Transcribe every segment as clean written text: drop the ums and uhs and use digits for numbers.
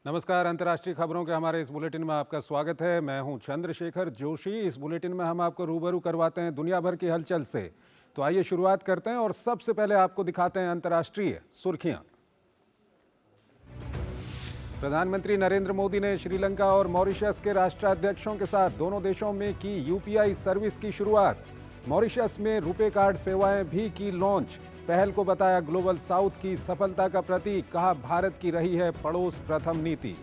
नमस्कार। अंतर्राष्ट्रीय खबरों के हमारे इस बुलेटिन में आपका स्वागत है। मैं हूं चंद्रशेखर जोशी। इस बुलेटिन में हम आपको रूबरू करवाते हैं दुनिया भर की हलचल से। तो आइए शुरुआत करते हैं और सबसे पहले आपको दिखाते हैं अंतर्राष्ट्रीय सुर्खियां। प्रधानमंत्री नरेंद्र मोदी ने श्रीलंका और मॉरिशस के राष्ट्राध्यक्षों के साथ दोनों देशों में की यूपीआई सर्विस की शुरुआत। मॉरिशस में रुपे कार्ड सेवाएं भी की लॉन्च। पहल को बताया ग्लोबल साउथ की सफलता का प्रतीक। कहा भारत की रही है पड़ोस प्रथम नीति।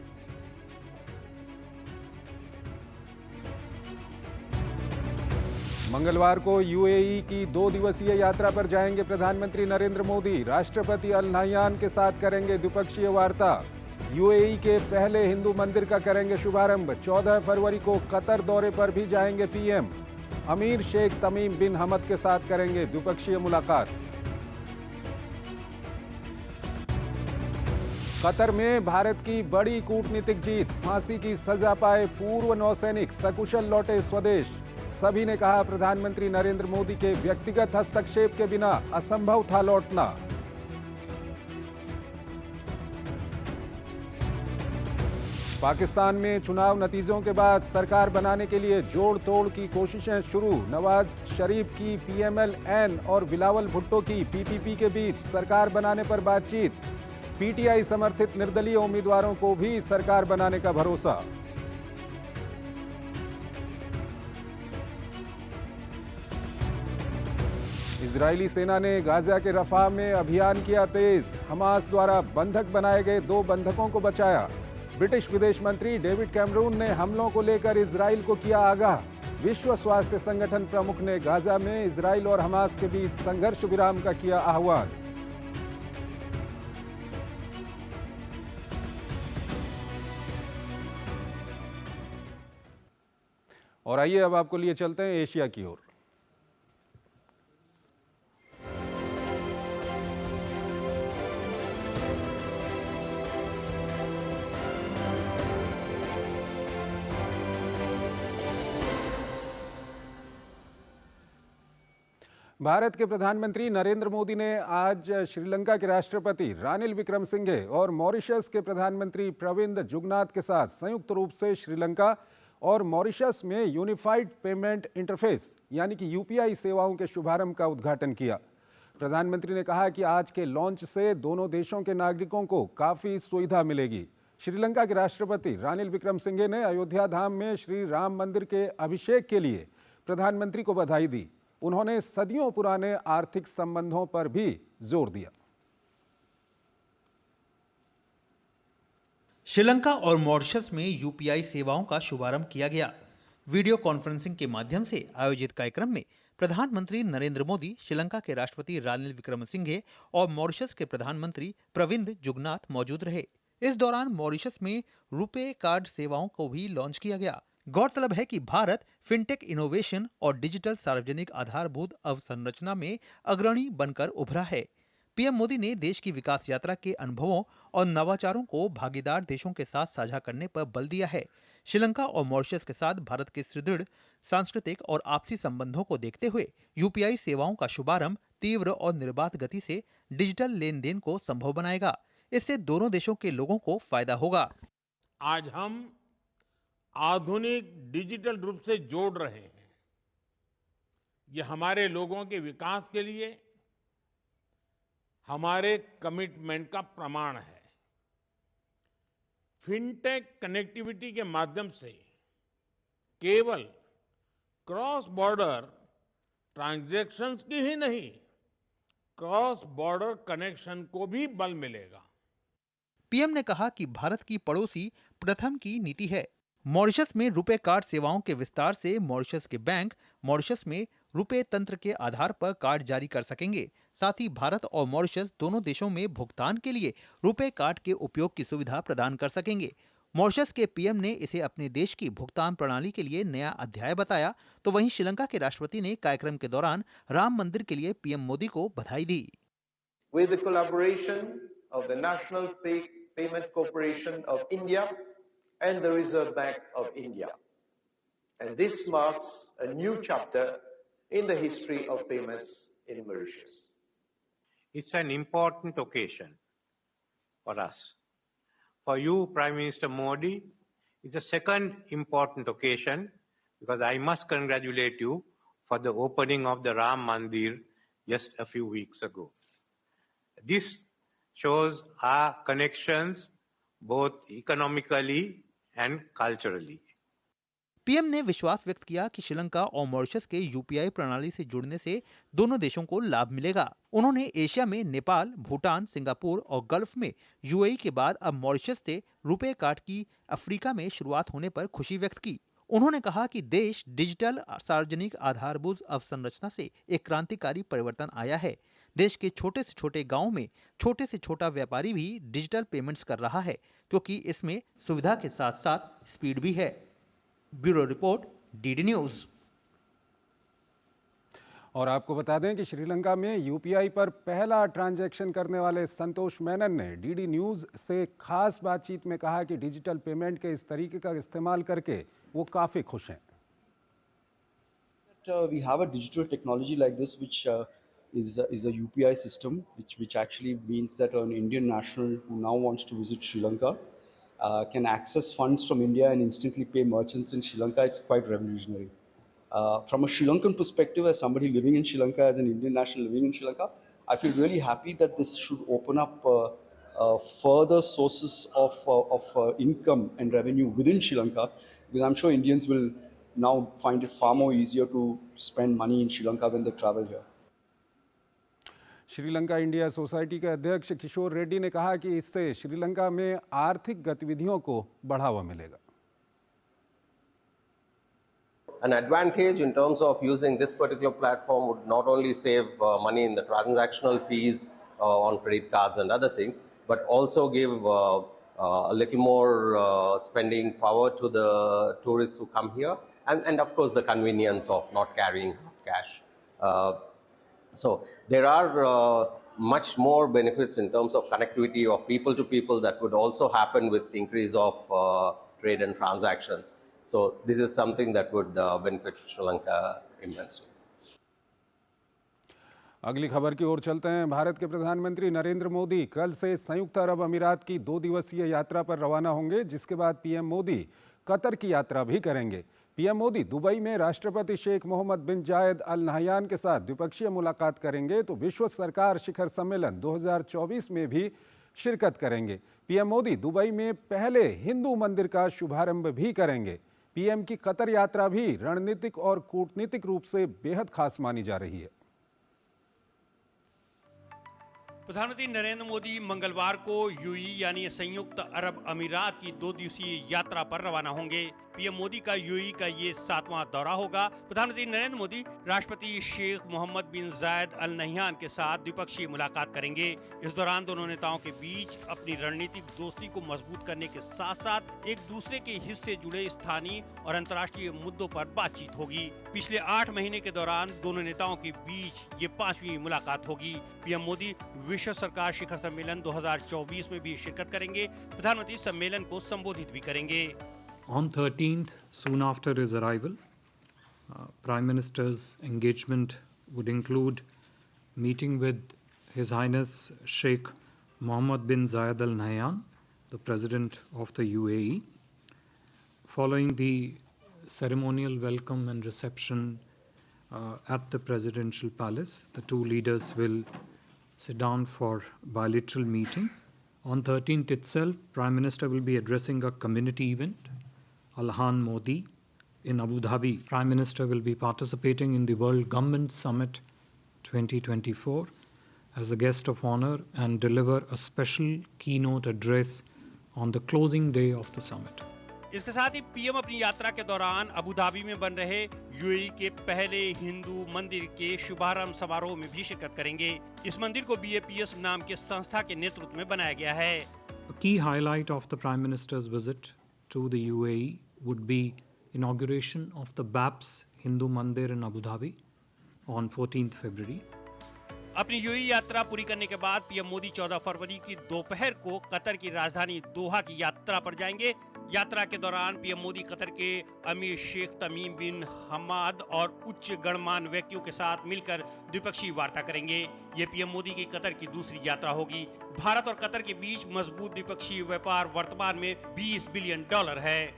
मंगलवार को यूएई की 2 दिवसीय यात्रा पर जाएंगे प्रधानमंत्री नरेंद्र मोदी। राष्ट्रपति अल नाह्यान के साथ करेंगे द्विपक्षीय वार्ता। यूएई के पहले हिंदू मंदिर का करेंगे शुभारंभ। 14 फरवरी को कतर दौरे पर भी जाएंगे पीएम। अमीर शेख तमीम बिन हमद के साथ करेंगे द्विपक्षीय मुलाकात। कतर में भारत की बड़ी कूटनीतिक जीत। फांसी की सजा पाए पूर्व नौसैनिक सकुशल लौटे स्वदेश। सभी ने कहा प्रधानमंत्री नरेंद्र मोदी के व्यक्तिगत हस्तक्षेप के बिना असंभव था लौटना। पाकिस्तान में चुनाव नतीजों के बाद सरकार बनाने के लिए जोड़ तोड़ की कोशिशें शुरू। नवाज शरीफ की पीएमएल-एन और बिलावल भुट्टो की पीपीपी के बीच सरकार बनाने पर बातचीत। पीटीआई समर्थित निर्दलीय उम्मीदवारों को भी सरकार बनाने का भरोसा। इजरायली सेना ने गाजा के रफा में अभियान किया तेज। हमास द्वारा बंधक बनाए गए 2 बंधकों को बचाया। ब्रिटिश विदेश मंत्री डेविड कैमरून ने हमलों को लेकर इजराइल को किया आगाह। विश्व स्वास्थ्य संगठन प्रमुख ने गाजा में इजराइल और हमास के बीच संघर्ष विराम का किया आह्वान। और आइए अब आपको लिए चलते हैं एशिया की ओर। भारत के प्रधानमंत्री नरेंद्र मोदी ने आज श्रीलंका के राष्ट्रपति रानिल विक्रमसिंघे और मॉरिशस के प्रधानमंत्री प्रविंद जुगनाथ के साथ संयुक्त रूप से श्रीलंका और मॉरिशस में यूनिफाइड पेमेंट इंटरफेस यानी कि यूपीआई सेवाओं के शुभारंभ का उद्घाटन किया। प्रधानमंत्री ने कहा कि आज के लॉन्च से दोनों देशों के नागरिकों को काफ़ी सुविधा मिलेगी। श्रीलंका के राष्ट्रपति रानिल विक्रमसिंघे ने अयोध्या धाम में श्री राम मंदिर के अभिषेक के लिए प्रधानमंत्री को बधाई दी। उन्होंने सदियों पुराने आर्थिक संबंधों पर भी जोर दिया। श्रीलंका और मॉरिशस में यूपीआई सेवाओं का शुभारंभ किया गया। वीडियो कॉन्फ्रेंसिंग के माध्यम से आयोजित कार्यक्रम में प्रधानमंत्री नरेंद्र मोदी, श्रीलंका के राष्ट्रपति रानिल विक्रमसिंघे और मॉरिशस के प्रधानमंत्री प्रविंद जुगनाथ मौजूद रहे। इस दौरान मॉरिशस में रुपे कार्ड सेवाओं को भी लॉन्च किया गया। गौरतलब है कि भारत फिनटेक इनोवेशन और डिजिटल सार्वजनिक आधारभूत अवसंरचना में अग्रणी बनकर उभरा है। पीएम मोदी ने देश की विकास यात्रा के अनुभवों और नवाचारों को भागीदार देशों के साथ साझा करने पर बल दिया है। श्रीलंका और मॉरिशस के साथ भारत के सुदृढ़ सांस्कृतिक और आपसी संबंधों को देखते हुए यूपीआई सेवाओं का शुभारंभ तीव्र और निर्बाध गति से डिजिटल लेन देन को संभव बनाएगा। इससे दोनों देशों के लोगों को फायदा होगा। आज हम आधुनिक डिजिटल रूप से जोड़ रहे हैं। ये हमारे लोगों के विकास के लिए हमारे कमिटमेंट का प्रमाण है। फिनटेक कनेक्टिविटी के माध्यम से केवल क्रॉस बॉर्डर ट्रांजैक्शंस की ही नहीं, क्रॉस बॉर्डर कनेक्शन को भी बल मिलेगा। पीएम ने कहा कि भारत की पड़ोसी प्रथम की नीति है। मॉरिशस में रुपे कार्ड सेवाओं के विस्तार से मॉरिशस के बैंक मॉरिशस में रुपे तंत्र के आधार पर कार्ड जारी कर सकेंगे। साथ ही भारत और मॉरिशस दोनों देशों में भुगतान के लिए रुपे कार्ड के उपयोग की सुविधा प्रदान कर सकेंगे। मॉरिशस के पीएम ने इसे अपने देश की भुगतान प्रणाली के लिए नया अध्याय बताया, तो वहीं श्रीलंका के राष्ट्रपति ने कार्यक्रम के दौरान राम मंदिर के लिए पीएम मोदी को बधाई दी। With the collaboration of the National Payment Corporation of India and the Reserve Bank of India. And this marks a new chapter in the history of payments in Mauritius. It's an important occasion for us. for you, Prime Minister Modi, is a second important occasion because I must congratulate you for the opening of the Ram Mandir just a few weeks ago. This shows our connections both economically and culturally. PM ने विश्वास व्यक्त किया कि श्रीलंका और Mauritius के UPI प्रणाली से जुड़ने से दोनों देशों को लाभ मिलेगा। उन्होंने एशिया में नेपाल, भूटान, सिंगापुर और गल्फ में यूएई के बाद अब मॉरिशस से रुपे कार्ड की अफ्रीका में शुरुआत होने पर खुशी व्यक्त की। उन्होंने कहा कि देश डिजिटल सार्वजनिक आधारभूत अवसंरचना से एक क्रांतिकारी परिवर्तन आया है। देश के छोटे से छोटे गांव में छोटे से छोटा व्यापारी भी डिजिटल पेमेंट्स कर रहा है, क्योंकि इसमें सुविधा के साथ साथ स्पीड भी है। Bureau report, DD news. और आपको बता दें कि श्रीलंका में यूपीआई पर पहला ट्रांजैक्शन करने वाले संतोष मेनन ने डीडी न्यूज़ से खास बातचीत में कहा कि डिजिटल पेमेंट के इस तरीके का इस्तेमाल करके वो काफ़ी खुश हैं। We have a digital technology like this, which is a UPI system, which actually means that an Indian national who now wants to visit Sri Lanka can access funds from India and instantly pay merchants in Sri Lanka. It's quite revolutionary. From a Sri Lankan perspective, as somebody living in Sri Lanka, as an Indian national living in Sri Lanka, I feel really happy that this should open up further sources of income and revenue within Sri Lanka, because I'm sure Indians will now find it far more easier to spend money in Sri Lanka when they travel here. Sri Lanka India society के अध्यक्ष किशोर रेड्डी ने कहा कि इससे श्रीलंका में आर्थिक गतिविधियों को बढ़ावा मिलेगा। An advantage in terms of using this particular platform would not only save money in the transactional fees on credit cards and other things, but also give a little more spending power to the tourists who come here, and of course the convenience of not carrying cash. So there are much more benefits in terms of connectivity of people to people that would also happen with the increase of trade and transactions. So this is something that would benefit Sri Lanka immensely. अगली खबर की ओर चलते हैं। भारत के प्रधानमंत्री नरेंद्र मोदी कल से संयुक्त अरब अमीरात की 2 दिवसीय यात्रा पर रवाना होंगे, जिसके बाद पीएम मोदी कतर की यात्रा भी करेंगे। पीएम मोदी दुबई में राष्ट्रपति शेख मोहम्मद बिन जायद अल नहयान के साथ द्विपक्षीय मुलाकात करेंगे, तो विश्व सरकार शिखर सम्मेलन 2024 में भी शिरकत करेंगे। पीएम मोदी दुबई में पहले हिंदू मंदिर का शुभारंभ भी करेंगे। पीएम की कतर यात्रा भी रणनीतिक और कूटनीतिक रूप से बेहद खास मानी जा रही है। प्रधानमंत्री नरेंद्र मोदी मंगलवार को यूएई यानी संयुक्त अरब अमीरात की 2 दिवसीय यात्रा पर रवाना होंगे। पीएम मोदी का यूएई का ये 7वां दौरा होगा। प्रधानमंत्री नरेंद्र मोदी राष्ट्रपति शेख मोहम्मद बिन जायद अल नहयान के साथ द्विपक्षीय मुलाकात करेंगे। इस दौरान दोनों नेताओं के बीच अपनी रणनीतिक दोस्ती को मजबूत करने के साथ साथ एक दूसरे के हित से जुड़े स्थानीय और अंतर्राष्ट्रीय मुद्दों पर बातचीत होगी। पिछले 8 महीने के दौरान दोनों नेताओं के बीच ये 5वीं मुलाकात होगी। पीएम मोदी विश्व सरकार शिखर सम्मेलन 2024 में भी शिरकत करेंगे। प्रधानमंत्री सम्मेलन को संबोधित भी करेंगे। On 13th, soon after his arrival, Prime Minister's engagement would include meeting with His Highness Sheikh Mohammed bin Zayed Al Nahyan, the President of the UAE. Following the ceremonial welcome and reception at the Presidential Palace, the two leaders will sit down for bilateral meeting. On 13th itself, Prime Minister will be addressing a community event, Alhan Modi, in Abu Dhabi. Prime Minister will be participating in the World Government Summit 2024 as a guest of honor and deliver a special keynote address on the closing day of the summit. इसके साथ ही PM अपनी यात्रा के दौरान Abu Dhabi में बन रहे UAE के पहले हिंदू मंदिर के शुभारंभ समारोह में भी शिरकत करेंगे। इस मंदिर को BAPS नाम के संस्था के नेतृत्व में बनाया गया है। A key highlight of the Prime Minister's visit to the UAE would be inauguration of the BAPS Hindu Mandir in Abu Dhabi on 14th February. अपनी यूएई यात्रा पूरी करने के बाद पीएम मोदी 14 फरवरी की दोपहर को कतर की राजधानी दोहा की यात्रा पर जाएंगे। यात्रा के दौरान पीएम मोदी कतर के अमीर शेख तमीम बिन हमाद और उच्च गणमान्य व्यक्तियों के साथ मिलकर द्विपक्षीय वार्ता करेंगे। ये पीएम मोदी की कतर की दूसरी यात्रा होगी। भारत और कतर के बीच मजबूत द्विपक्षीय व्यापार वर्तमान में $20 बिलियन है।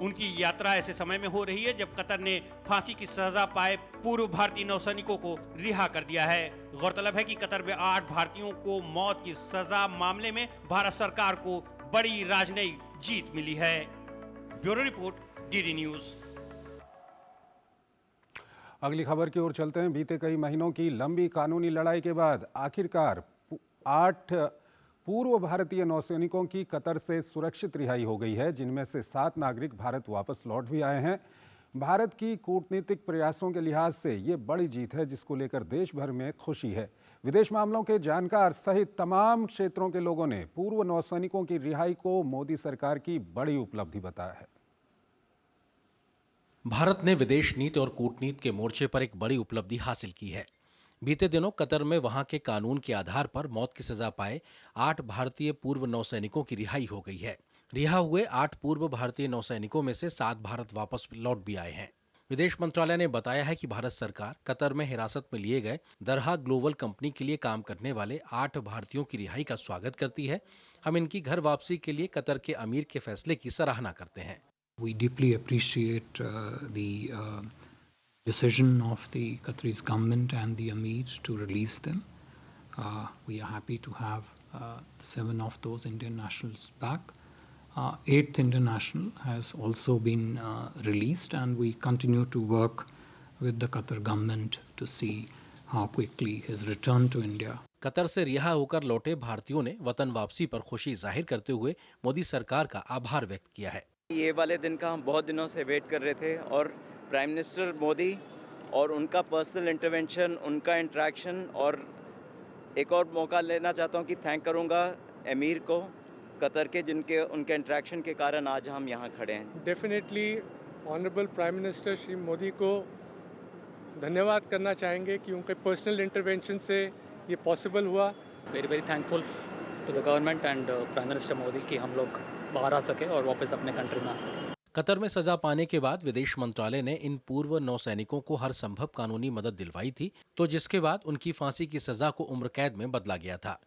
उनकी यात्रा ऐसे समय में हो रही है जब कतर ने फांसी की सजा पाए पूर्व भारतीय नौसैनिकों को रिहा कर दिया है। गौरतलब है कि कतर में 8 भारतीयों को मौत की सजा मामले में भारत सरकार को बड़ी राजनयिक जीत मिली है। Bureau report, DD news. अगली खबर की ओर चलते हैं। बीते कई महीनों की लंबी कानूनी लड़ाई के बाद आखिरकार 8 पूर्व भारतीय नौसैनिकों की कतर से सुरक्षित रिहाई हो गई है, जिनमें से 7 नागरिक भारत वापस लौट भी आए हैं। भारत की कूटनीतिक प्रयासों के लिहाज से ये बड़ी जीत है, जिसको लेकर देश भर में खुशी है। विदेश मामलों के जानकार सहित तमाम क्षेत्रों के लोगों ने पूर्व नौसैनिकों की रिहाई को मोदी सरकार की बड़ी उपलब्धि बताया है। भारत ने विदेश नीति और कूटनीति के मोर्चे पर एक बड़ी उपलब्धि हासिल की है। बीते दिनों कतर में वहां के कानून के आधार पर मौत की सजा पाए 8 भारतीय पूर्व नौसैनिकों की रिहाई हो गई है। रिहा हुए 8 पूर्व भारतीय नौसैनिकों में से 7 भारत वापस लौट भी आए हैं। विदेश मंत्रालय ने बताया है कि भारत सरकार कतर में हिरासत में लिए गए दरहा ग्लोबल कंपनी के लिए काम करने वाले 8 भारतीयों की रिहाई का स्वागत करती है। हम इनकी घर वापसी के लिए कतर के अमीर के फैसले की सराहना करते हैं। We deeply appreciate the decision of the Qataris government and the Amir to release them. We are happy to have 7 of those Indian nationals back. 8th Indian national has also been released, and we continue to work with the Qatar government to see how quickly his return to India. Qatar से रिहा होकर लौटे भारतीयों ने वतन वापसी पर खुशी जाहिर करते हुए मोदी सरकार का आभार व्यक्त किया है। ये वाले दिन का हम बहुत दिनों से वेट कर रहे थे, और प्राइम मिनिस्टर मोदी और उनका पर्सनल इंटरवेंशन, उनका इंटरेक्शन, और एक और मौका लेना चाहता हूँ कि थैंक करूँगा अमीर को कतर के, जिनके उनके इंटरेक्शन के कारण आज हम यहाँ खड़े हैं। Definitely honourable prime minister Shri Modi को धन्यवाद करना चाहेंगे कि उनके पर्सनल इंटरवेंशन से ये पॉसिबल हुआ। Very very thankful to the government and prime minister Modi कि हम लोग बाहर आ सके और वापस अपने कंट्री में आ सके। कतर में सजा पाने के बाद विदेश मंत्रालय ने इन पूर्व नौसैनिकों को हर संभव कानूनी मदद दिलवाई थी, तो जिसके बाद उनकी फांसी की सजा को उम्र कैद में बदला गया था।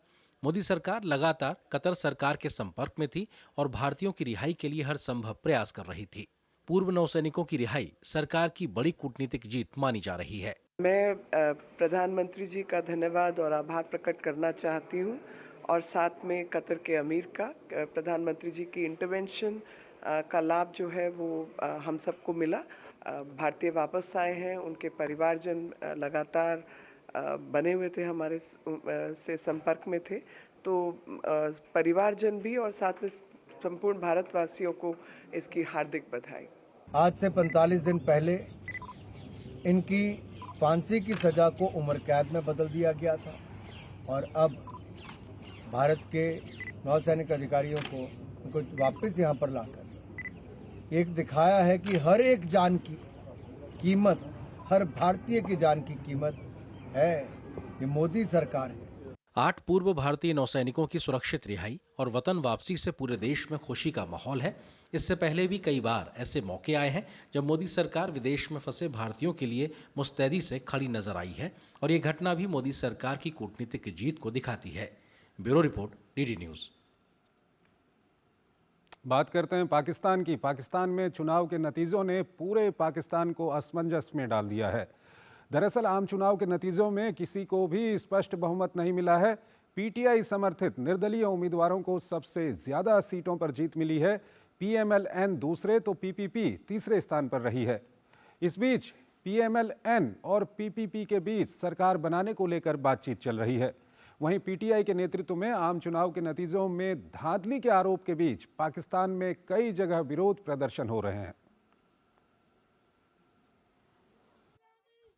मोदी सरकार लगातार कतर सरकार के संपर्क में थी और भारतीयों की रिहाई के लिए हर संभव प्रयास कर रही थी। पूर्व नौसैनिकों की रिहाई सरकार की बड़ी कूटनीतिक जीत मानी जा रही है। मैं प्रधानमंत्री जी का धन्यवाद और आभार प्रकट करना चाहती हूँ, और साथ में कतर के अमीर का। प्रधानमंत्री जी की इंटरवेंशन का लाभ जो है वो हम सबको मिला। भारतीय वापस आए हैं, उनके परिवारजन लगातार बने हुए थे, हमारे से संपर्क में थे, तो परिवारजन भी और साथ में संपूर्ण भारतवासियों को इसकी हार्दिक बधाई। आज से 45 दिन पहले इनकी फांसी की सजा को उम्र कैद में बदल दिया गया था, और अब भारत के नौसैनिक अधिकारियों को उनको वापस यहाँ पर लाकर एक दिखाया है कि हर एक जान की कीमत, हर भारतीय की जान की कीमत है। ये मोदी सरकार है। 8 पूर्व भारतीय नौसैनिकों की सुरक्षित रिहाई और वतन वापसी से पूरे देश में खुशी का माहौल है। इससे पहले भी कई बार ऐसे मौके आए हैं जब मोदी सरकार विदेश में फंसे भारतीयों के लिए मुस्तैदी से खड़ी नजर आई है, और ये घटना भी मोदी सरकार की कूटनीतिक जीत को दिखाती है। Bureau report, DD news. बात करते हैं पाकिस्तान की। पाकिस्तान में चुनाव के नतीजों ने पूरे पाकिस्तान को असमंजस में डाल दिया है। दरअसल आम चुनाव के नतीजों में किसी को भी स्पष्ट बहुमत नहीं मिला है। पीटीआई समर्थित निर्दलीय उम्मीदवारों को सबसे ज्यादा सीटों पर जीत मिली है। पीएमएलएन दूसरे तो पीपीपी तीसरे स्थान पर रही है। इस बीच पीएमएलएन और पीपीपी के बीच सरकार बनाने को लेकर बातचीत चल रही है। वहीं पीटीआई के नेतृत्व में आम चुनाव के नतीजों में धांधली के आरोप के बीच पाकिस्तान में कई जगह विरोध प्रदर्शन हो रहे हैं।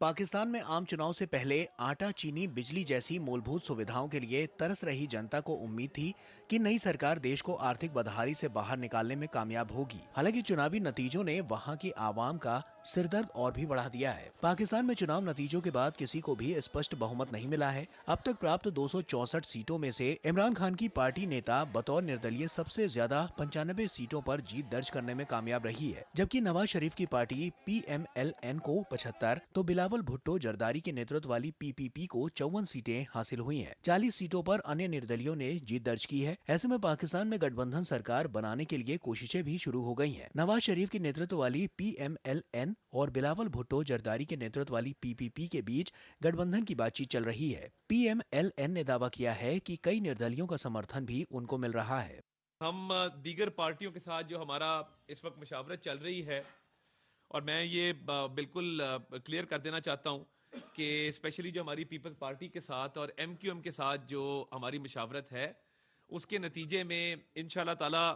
पाकिस्तान में आम चुनाव से पहले आटा, चीनी, बिजली जैसी मूलभूत सुविधाओं के लिए तरस रही जनता को उम्मीद थी कि नई सरकार देश को आर्थिक बदहाली से बाहर निकालने में कामयाब होगी। हालांकि चुनावी नतीजों ने वहां की आवाम का सिरदर्द और भी बढ़ा दिया है। पाकिस्तान में चुनाव नतीजों के बाद किसी को भी स्पष्ट बहुमत नहीं मिला है। अब तक प्राप्त 264 सीटों में से इमरान खान की पार्टी नेता बतौर निर्दलीय सबसे ज्यादा 95 सीटों पर जीत दर्ज करने में कामयाब रही है, जबकि नवाज शरीफ की पार्टी PMLN को 75 तो बिलावल भुट्टो जरदारी के नेतृत्व वाली PPP को 54 सीटें हासिल हुई हैं। 40 सीटों पर अन्य निर्दलियों ने जीत दर्ज की है। ऐसे में पाकिस्तान में गठबंधन सरकार बनाने के लिए कोशिशें भी शुरू हो गई हैं। नवाज शरीफ के नेतृत्व वाली PMLN और बिलावल भुट्टो जरदारी के नेतृत्व वाली PPP के बीच गठबंधन की बातचीत चल रही है। PMLN ने दावा किया है कि कई निर्दलियों का समर्थन भी उनको मिल रहा है। हम दीगर पार्टियों के साथ जो हमारा इस वक्त मुशावरत चल रही है, और मैं ये बिल्कुल क्लियर कर देना चाहता हूँ कि स्पेशली जो हमारी पीपल्स पार्टी के साथ और MQM के साथ जो हमारी मुशावरत है, उसके नतीजे में इंशाल्लाह ताला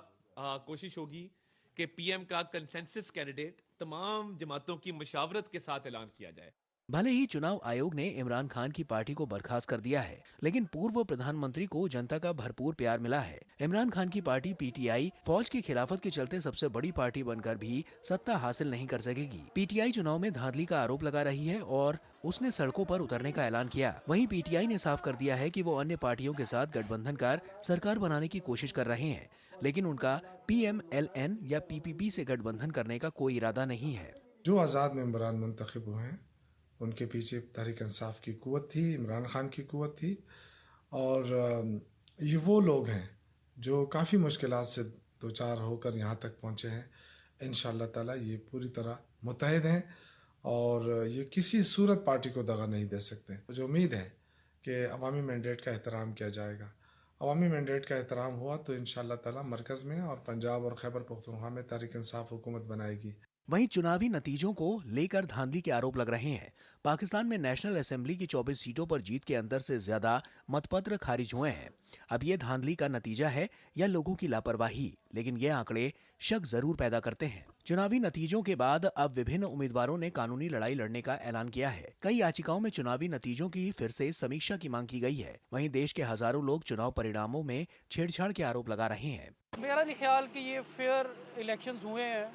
कोशिश होगी कि PM का कंसेंसस कैंडिडेट तमाम जमातों की मुशावरत के साथ ऐलान किया जाए। भले ही चुनाव आयोग ने इमरान खान की पार्टी को बर्खास्त कर दिया है, लेकिन पूर्व प्रधानमंत्री को जनता का भरपूर प्यार मिला है। इमरान खान की पार्टी PTI फौज की खिलाफत के चलते सबसे बड़ी पार्टी बनकर भी सत्ता हासिल नहीं कर सकेगी। PTI चुनाव में धांधली का आरोप लगा रही है और उसने सड़कों पर उतरने का ऐलान किया। वहीं PTI ने साफ कर दिया है कि वो अन्य पार्टियों के साथ गठबंधन कर सरकार बनाने की कोशिश कर रहे हैं, लेकिन उनका PMLN या PPP से गठबंधन करने का कोई इरादा नहीं है। जो आज़ाद मेंबरान मुंतखब हुए हैं उनके पीछे तहरीक इंसाफ की कुव्वत थी, इमरान खान की कुव्वत थी, और ये वो लोग हैं जो काफ़ी मुश्किलात से दो चार होकर यहाँ तक पहुँचे हैं। इंशाअल्लाह ताला ये पूरी तरह मुत्तहिद हैं और ये किसी सूरत पार्टी को दगा नहीं दे सकते। मुझे उम्मीद है कि अवामी मैंडेट का एहतराम किया जाएगा। अवामी मैंडेट का एहतराम हुआ तो इंशाअल्लाह ताला मरकज़ में और पंजाब और खैबर पख्तूनख्वा में तहरीक इंसाफ हुकूमत बनाएगी। वहीं चुनावी नतीजों को लेकर धांधली के आरोप लग रहे हैं। पाकिस्तान में नेशनल असेंबली की 24 सीटों पर जीत के अंदर से ज्यादा मतपत्र खारिज हुए हैं। अब ये धांधली का नतीजा है या लोगों की लापरवाही, लेकिन ये आंकड़े शक जरूर पैदा करते हैं। चुनावी नतीजों के बाद अब विभिन्न उम्मीदवारों ने कानूनी लड़ाई लड़ने का ऐलान किया है। कई याचिकाओं में चुनावी नतीजों की फिर से समीक्षा की मांग की गई है। वहीं देश के हजारों लोग चुनाव परिणामों में छेड़छाड़ के आरोप लगा रहे हैं। मेरा नहीं ख्याल कि ये फेयर इलेक्शंस हुए हैं।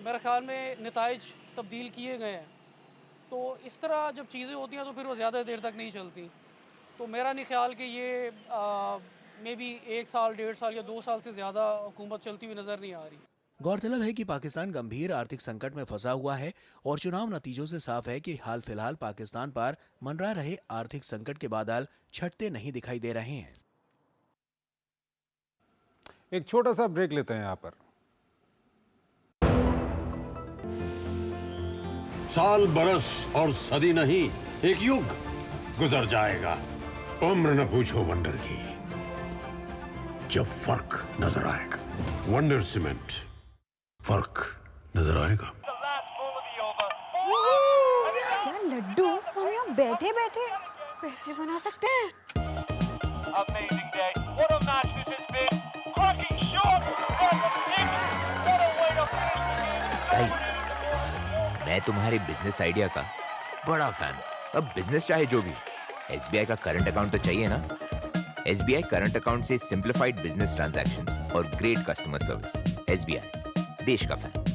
मेरे ख्याल में नताइज तब्दील किए गए हैं, तो इस तरह जब चीज़ें होती हैं तो फिर वो ज़्यादा देर तक नहीं चलती। तो मेरा नहीं ख्याल कि ये मे बी 1 साल 1.5 साल या 2 साल से ज़्यादा हुकूमत चलती हुई नज़र नहीं आ रही। गौरतलब है कि पाकिस्तान गंभीर आर्थिक संकट में फंसा हुआ है और चुनाव नतीजों से साफ है कि हाल फिलहाल पाकिस्तान पर मंडरा रहे आर्थिक संकट के बादल छटते नहीं दिखाई दे रहे हैं। एक छोटा सा ब्रेक लेते हैं यहाँ पर। साल बरस और सदी नहीं, एक युग गुजर जाएगा। उम्र न पूछो वंडर की, जब फर्क नजर आएगा। वंडर सीमेंट, फर्क नजर आएगा। क्या लड्डू हम यहाँ बैठे बैठे पैसे बना सकते हैं? मैं तुम्हारे बिजनेस आइडिया का बड़ा फैन हूं। अब बिजनेस चाहे जो भी, SBI का करंट अकाउंट तो चाहिए ना। SBI करंट अकाउंट से सिंप्लीफाइड बिजनेस ट्रांजैक्शंस और ग्रेट कस्टमर सर्विस। SBI, देश का फैन।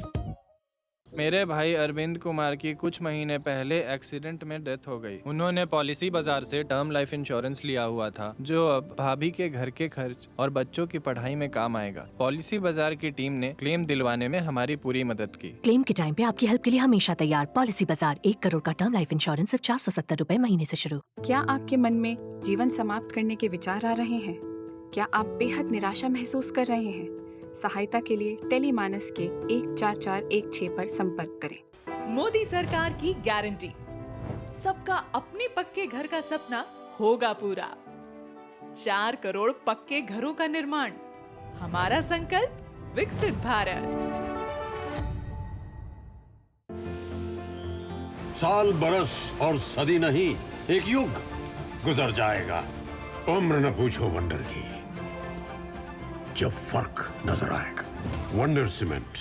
मेरे भाई अरविंद कुमार की कुछ महीने पहले एक्सीडेंट में डेथ हो गई। उन्होंने पॉलिसी बाजार से टर्म लाइफ इंश्योरेंस लिया हुआ था, जो अब भाभी के घर के खर्च और बच्चों की पढ़ाई में काम आएगा। पॉलिसी बाजार की टीम ने क्लेम दिलवाने में हमारी पूरी मदद की। क्लेम के टाइम पे आपकी हेल्प के लिए हमेशा तैयार। पॉलिसी बाजार, 1 करोड़ का टर्म लाइफ इंश्योरेंस सिर्फ 470 रुपए महीने से शुरू। क्या आपके मन में जीवन समाप्त करने के विचार आ रहे हैं? क्या आप बेहद निराशा महसूस कर रहे हैं? सहायता के लिए टेलीमानस के 14416 पर संपर्क करें। मोदी सरकार की गारंटी, सबका अपने पक्के घर का सपना होगा पूरा। 4 करोड़ पक्के घरों का निर्माण, हमारा संकल्प विकसित भारत। साल बरस और सदी नहीं, एक युग गुजर जाएगा। उम्र न पूछो वंडर की, जब फर्क नजर आएगा। वंडर सीमेंट,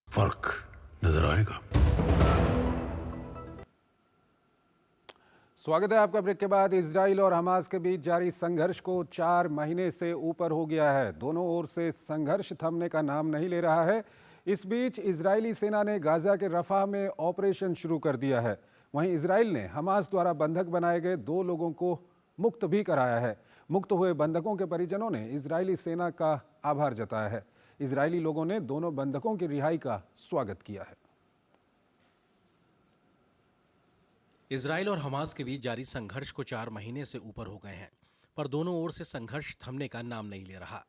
फर्क नजर आएगा। स्वागत है आपका ब्रेक के बाद। इजराइल और हमास के बीच जारी संघर्ष को 4 महीने से ऊपर हो गया है। दोनों ओर से संघर्ष थमने का नाम नहीं ले रहा है। इस बीच इजरायली सेना ने गाजा के रफाह में ऑपरेशन शुरू कर दिया है। वहीं इजराइल ने हमास द्वारा बंधक बनाए गए 2 लोगों को मुक्त भी कराया है। मुक्त हुए बंधकों के परिजनों ने इजरायली सेना का आभार जताया है। इजरायली लोगों ने दोनों बंधकों की रिहाई का स्वागत किया है। इजराइल और हमास के बीच जारी संघर्ष को 4 महीने से ऊपर हो गए हैं, पर दोनों ओर से संघर्ष थमने का नाम नहीं ले रहा।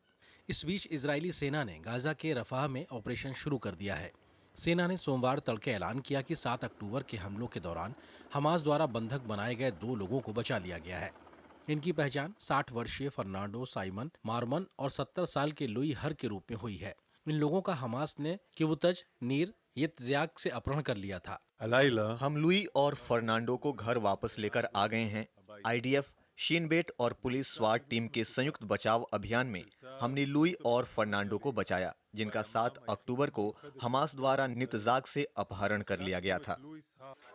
इस बीच इजरायली सेना ने गाजा के रफाह में ऑपरेशन शुरू कर दिया है। सेना ने सोमवार तड़के ऐलान किया कि 7 अक्टूबर के हमलों के दौरान हमास द्वारा बंधक बनाए गए 2 लोगों को बचा लिया गया है। इनकी पहचान 60 वर्षीय फर्नांडो साइमन मारमन और 70 साल के लुई हर के रूप में हुई है। इन लोगों का हमास ने किबुतज नीर यित्ज़्याक से अपहरण कर लिया था। हम लुई और फर्नांडो को घर वापस लेकर आ गए हैं। आईडीएफ, शीन बेट और पुलिस स्वाट टीम के संयुक्त बचाव अभियान में हमने लुई और फर्नांडो को बचाया, जिनका 7 अक्टूबर को हमास द्वारा यित्ज़्याक से अपहरण कर लिया गया था।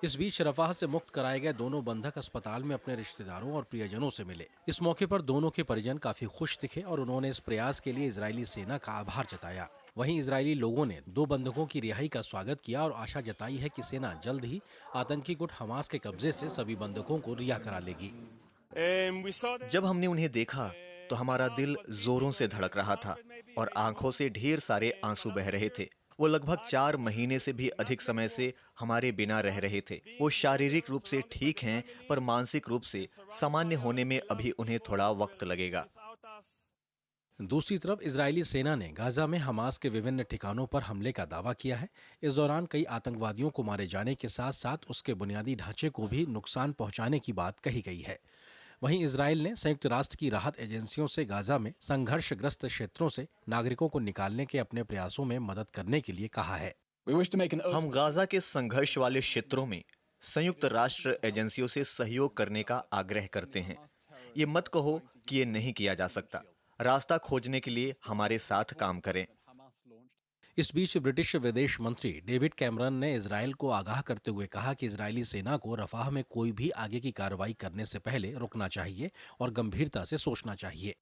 इस बीच रफाह से मुक्त कराए गए दोनों बंधक अस्पताल में अपने रिश्तेदारों और प्रियजनों से मिले। इस मौके पर दोनों के परिजन काफी खुश दिखे और उन्होंने इस प्रयास के लिए इजरायली सेना का आभार जताया। वहीं इजरायली लोगों ने 2 बंधकों की रिहाई का स्वागत किया और आशा जताई है कि सेना जल्द ही आतंकी गुट हमास के कब्जे से सभी बंधकों को रिहा करा लेगी। जब हमने उन्हें देखा तो हमारा दिल जोरों से धड़क रहा था और आंखों से ढेर सारे आंसू बह रहे थे। वो लगभग 4 महीने से भी अधिक समय से हमारे बिना रह रहे थे। वो शारीरिक रूप से ठीक हैं, पर मानसिक रूप से सामान्य होने में अभी उन्हें थोड़ा वक्त लगेगा। दूसरी तरफ इजरायली सेना ने गाजा में हमास के विभिन्न ठिकानों पर हमले का दावा किया है। इस दौरान कई आतंकवादियों को मारे जाने के साथ साथ उसके बुनियादी ढांचे को भी नुकसान पहुंचाने की बात कही गई है। वहीं इजराइल ने संयुक्त राष्ट्र की राहत एजेंसियों से गाजा में संघर्षग्रस्त क्षेत्रों से नागरिकों को निकालने के अपने प्रयासों में मदद करने के लिए कहा है। हम गाजा के संघर्ष वाले क्षेत्रों में संयुक्त राष्ट्र एजेंसियों से सहयोग करने का आग्रह करते हैं। ये मत कहो कि ये नहीं किया जा सकता। रास्ता खोजने के लिए हमारे साथ काम करें। इस बीच ब्रिटिश विदेश मंत्री डेविड कैमरन ने इजराइल को आगाह करते हुए कहा कि इजरायली सेना को रफाह में कोई भी आगे की कार्रवाई करने से पहले रुकना चाहिए और गंभीरता से सोचना चाहिए।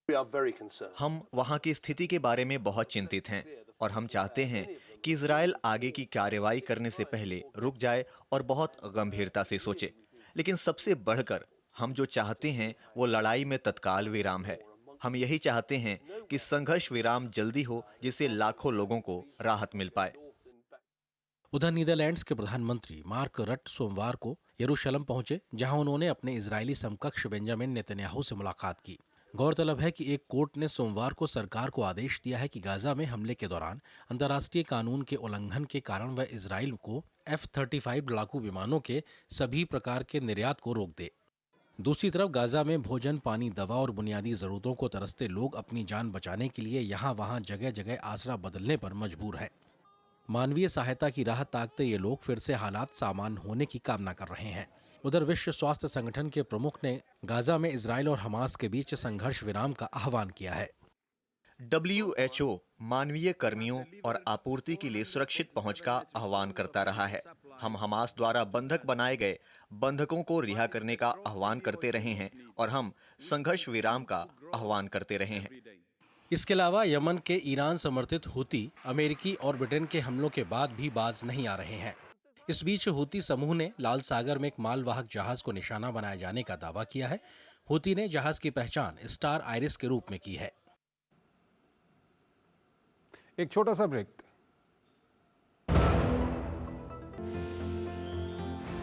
हम वहां की स्थिति के बारे में बहुत चिंतित हैं और हम चाहते हैं कि इजराइल आगे की कार्रवाई करने से पहले रुक जाए और बहुत गंभीरता से सोचे। लेकिन सबसे बढ़कर हम जो चाहते हैं वो लड़ाई में तत्काल विराम है। हम यही चाहते हैं कि संघर्ष विराम जल्दी हो, जिससे लाखों लोगों को राहत मिल पाए। उधर नीदरलैंड्स के प्रधानमंत्री मार्क रट सोमवार को यरूशलेम पहुंचे, जहां उन्होंने अपने इजरायली समकक्ष बेंजामिन नेतन्याहू से मुलाकात की। गौरतलब है कि एक कोर्ट ने सोमवार को सरकार को आदेश दिया है कि गाजा में हमले के दौरान अंतर्राष्ट्रीय कानून के उल्लंघन के कारण वह इजराइल को F-35 लड़ाकू विमानों के सभी प्रकार के निर्यात को रोक दे। दूसरी तरफ गाजा में भोजन, पानी, दवा और बुनियादी जरूरतों को तरसते लोग अपनी जान बचाने के लिए यहाँ वहाँ जगह जगह आसरा बदलने पर मजबूर है। मानवीय सहायता की राह ताकते ये लोग फिर से हालात सामान्य होने की कामना कर रहे हैं। उधर विश्व स्वास्थ्य संगठन के प्रमुख ने गाजा में इजराइल और हमास के बीच संघर्ष विराम का आह्वान किया है। WHO मानवीय कर्मियों और आपूर्ति के लिए सुरक्षित पहुंच का आह्वान करता रहा है। हम हमास द्वारा बंधक बनाए गए बंधकों को रिहा करने का आह्वान करते रहे हैं और हम संघर्ष विराम का आह्वान करते रहे हैं। इसके अलावा यमन के ईरान समर्थित हूती अमेरिकी और ब्रिटेन के हमलों के बाद भी बाज नहीं आ रहे हैं। इस बीच हूती समूह ने लाल सागर में एक मालवाहक जहाज को निशाना बनाए जाने का दावा किया है। हूती ने जहाज की पहचान स्टार आइरिस के रूप में की है। एक छोटा सा ब्रेक।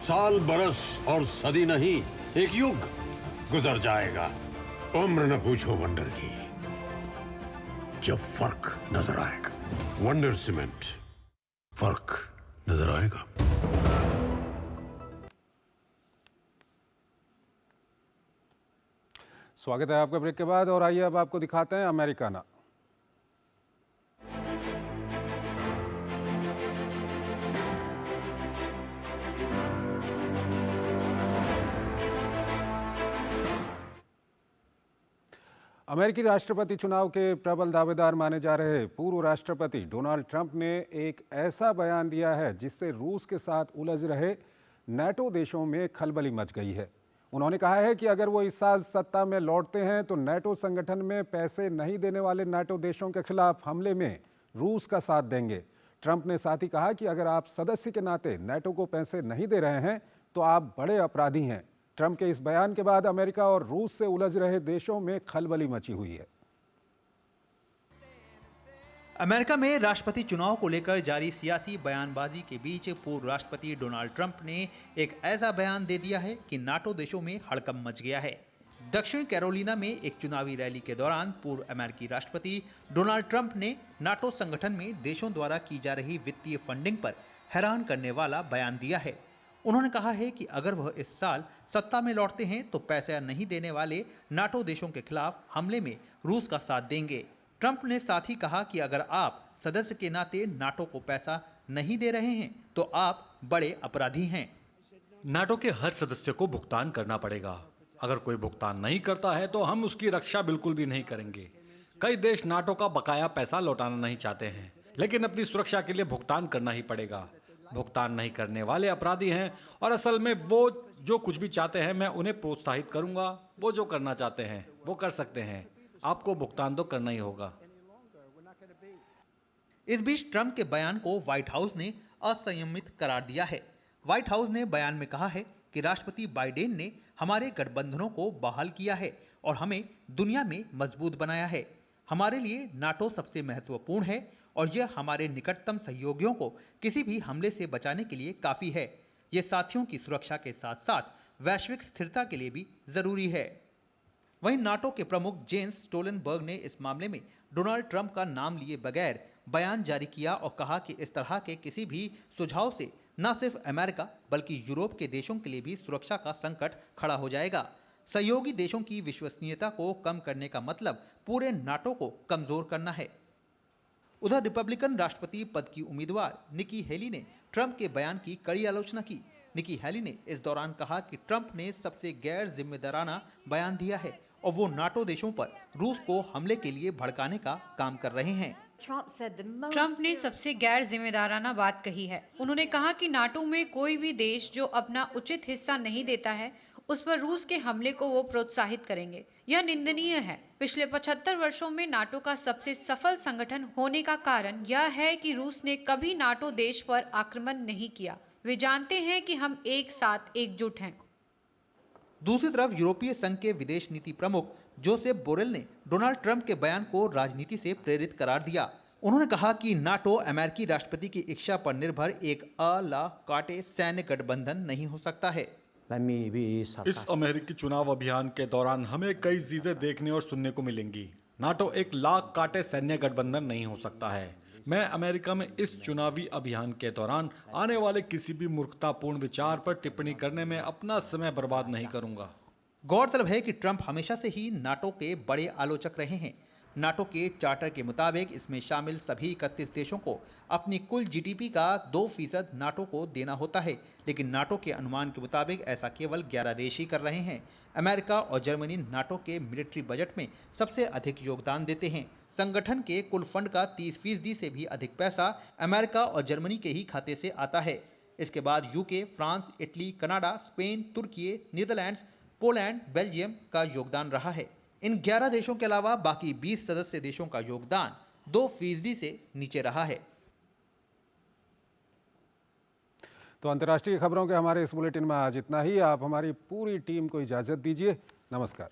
साल, बरस और सदी नहीं, एक युग गुजर जाएगा। उम्र न पूछो वंडर की, जब फर्क नजर आएगा। वंडर सीमेंट, फर्क नजर आएगा। स्वागत है आपका ब्रेक के बाद, और आइए अब आपको दिखाते हैं अमेरिकाना। अमेरिकी राष्ट्रपति चुनाव के प्रबल दावेदार माने जा रहे पूर्व राष्ट्रपति डोनाल्ड ट्रंप ने एक ऐसा बयान दिया है जिससे रूस के साथ उलझ रहे नाटो देशों में खलबली मच गई है। उन्होंने कहा है कि अगर वो इस साल सत्ता में लौटते हैं तो नाटो संगठन में पैसे नहीं देने वाले नाटो देशों के खिलाफ हमले में रूस का साथ देंगे। ट्रंप ने साथ ही कहा कि अगर आप सदस्य के नाते नाटो को पैसे नहीं दे रहे हैं तो आप बड़े अपराधी हैं। ट्रंप के इस बयान के बाद अमेरिका और रूस से उलझ रहे देशों में खलबली मची हुई है। अमेरिका में राष्ट्रपति चुनाव को लेकर जारी सियासी बयानबाजी के बीच पूर्व राष्ट्रपति डोनाल्ड ट्रंप ने एक ऐसा बयान दे दिया है कि नाटो देशों में हड़कंप मच गया है। दक्षिण कैरोलिना में एक चुनावी रैली के दौरान पूर्व अमेरिकी राष्ट्रपति डोनाल्ड ट्रंप ने नाटो संगठन में देशों द्वारा की जा रही वित्तीय फंडिंग पर हैरान करने वाला बयान दिया है। उन्होंने कहा है कि अगर वह इस साल सत्ता में लौटते हैं तो पैसा नहीं देने वाले नाटो देशों के खिलाफ हमले में रूस का साथ देंगे। ट्रंप ने साथ ही कहा कि अगर आप सदस्य के नाते नाटो को पैसा नहीं दे रहे हैं तो आप बड़े अपराधी हैं। नाटो के हर सदस्य को भुगतान करना पड़ेगा। अगर कोई भुगतान नहीं करता है तो हम उसकी रक्षा बिल्कुल भी नहीं करेंगे। कई देश नाटो का बकाया पैसा लौटाना नहीं चाहते हैं, लेकिन अपनी सुरक्षा के लिए भुगतान करना ही पड़ेगा। भुगतान नहीं करने वाले अपराधी हैं और असल में वो जो कुछ भी चाहते हैं मैं उन्हें प्रोत्साहित करूंगा। वो जो करना चाहते हैं वो कर सकते हैं। आपको भुगतान तो करना ही होगा। इस बीच ट्रंप के बयान को व्हाइट हाउस ने असंयमित करार दिया है। व्हाइट हाउस ने बयान में कहा है कि राष्ट्रपति बाइडेन ने हमारे गठबंधनों को बहाल किया है और हमें दुनिया में मजबूत बनाया है। हमारे लिए नाटो सबसे महत्वपूर्ण है और यह हमारे निकटतम सहयोगियों को किसी भी हमले से बचाने के लिए काफी है। यह साथियों की सुरक्षा के साथ साथ वैश्विक स्थिरता के लिए भी जरूरी है। वहीं नाटो के प्रमुख जेंस स्टोलनबर्ग ने इस मामले में डोनाल्ड ट्रंप का नाम लिए बगैर बयान जारी किया और कहा कि इस तरह के किसी भी सुझाव से न सिर्फ अमेरिका बल्कि यूरोप के देशों के लिए भी सुरक्षा का संकट खड़ा हो जाएगा। सहयोगी देशों की विश्वसनीयता को कम करने का मतलब पूरे नाटो को कमजोर करना है। उधर रिपब्लिकन राष्ट्रपति पद की उम्मीदवार निकी हेली ने ट्रंप के बयान की कड़ी आलोचना की। निकी हेली ने इस दौरान कहा कि ट्रंप ने सबसे गैर जिम्मेदाराना बयान दिया है और वो नाटो देशों पर रूस को हमले के लिए भड़काने का काम कर रहे हैं। ट्रंप ने सबसे गैर जिम्मेदाराना बात कही है। उन्होंने कहा कि नाटो में कोई भी देश जो अपना उचित हिस्सा नहीं देता है उस पर रूस के हमले को वो प्रोत्साहित करेंगे। यह निंदनीय है। पिछले 75 वर्षों में नाटो का सबसे सफल संगठन होने का कारण यह है कि रूस ने कभी नाटो देश पर आक्रमण नहीं किया। वे जानते हैं कि हम एक साथ एकजुट हैं। दूसरी तरफ यूरोपीय संघ के विदेश नीति प्रमुख जोसेफ बोरेल ने डोनाल्ड ट्रंप के बयान को राजनीति से प्रेरित करार दिया। उन्होंने कहा कि नाटो अमेरिकी राष्ट्रपति की इच्छा पर निर्भर एक ला कार्टे सैन्य गठबंधन नहीं हो सकता है। इस अमेरिकी चुनाव अभियान के दौरान हमें कई चीजें देखने और सुनने को मिलेंगी। नाटो एक लाख काटे सैन्य गठबंधन नहीं हो सकता है। मैं अमेरिका में इस चुनावी अभियान के दौरान आने वाले किसी भी मूर्खतापूर्ण विचार पर टिप्पणी करने में अपना समय बर्बाद नहीं करूंगा। गौरतलब है कि ट्रंप हमेशा से ही नाटो के बड़े आलोचक रहे हैं। नाटो के चार्टर के मुताबिक इसमें शामिल सभी 31 देशों को अपनी कुल जीडीपी का 2% नाटो को देना होता है, लेकिन नाटो के अनुमान के मुताबिक ऐसा केवल 11 देश ही कर रहे हैं। अमेरिका और जर्मनी नाटो के मिलिट्री बजट में सबसे अधिक योगदान देते हैं। संगठन के कुल फंड का 30% से भी अधिक पैसा अमेरिका और जर्मनी के ही खाते से आता है। इसके बाद UK, France, Italy, Canada, Spain, तुर्की, नीदरलैंड्स, पोलैंड, बेल्जियम का योगदान रहा है। इन 11 देशों के अलावा बाकी 20 सदस्य देशों का योगदान 2% से नीचे रहा है। तो अंतर्राष्ट्रीय खबरों के हमारे इस बुलेटिन में आज इतना ही। आप हमारी पूरी टीम को इजाजत दीजिए। नमस्कार।